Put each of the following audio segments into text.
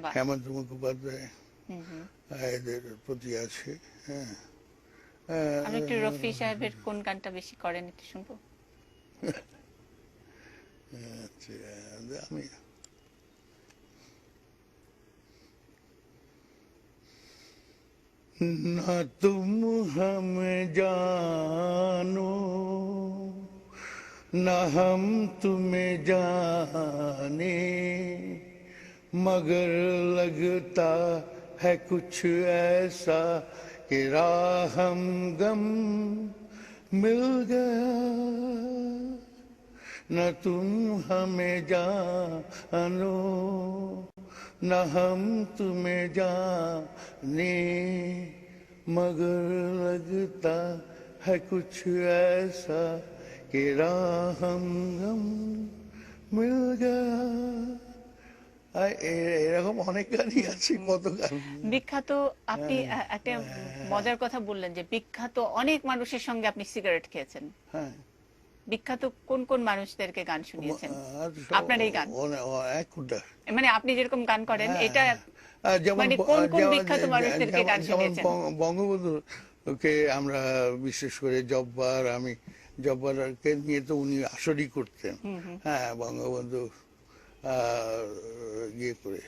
বাহ। হেমন্ত মুখোপাধ্যায় হুম হুম। এদের প্রতি আছে। হ্যাঁ, আপনি একটু রফি সাহেবের কোন গানটা বেশি করেন একটু শুনবো? আচ্ছা, আমি ना तुम हमें जानो न हम तुम्हें जाने मगर लगता है कुछ ऐसा कि राह हमदम मिल गया न तुम हमें जानो न हम तुम्हें जाने मगर लगता है कुछ ऐसा कि राह हमदम मिल गया। এরকম অনেক গানই আছে, কত গান। বিখ্যাত, আপনি একটা মজার কথা বললেন যে বিখ্যাত অনেক মানুষের সঙ্গে আপনি সিগারেট খেয়েছেন। হ্যাঁ, বিখ্যাত কোন কোন মানুষদেরকে গান শুনিয়েছেন আর আপনার এই গান? একটা, মানে আপনি যেরকম গান করেন হ্যাঁ এটা, হ্যাঁ, যেমন মানে কোন কোন বিখ্যাত মানুষদেরকে গান যেমন শুনিয়েছেন? বঙ্গবন্ধুকে আমরা বিশেষ করে জব্বার, আমি জব্বারকে নিয়ে তো উনি আসরই করতেন। হ্যাঁ, বঙ্গবন্ধু ইয়ে করে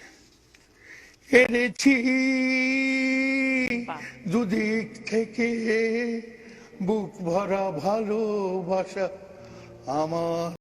হেরেছি বাহ। দুদিক থেকে বুক ভরা ভালোবাসা আমার।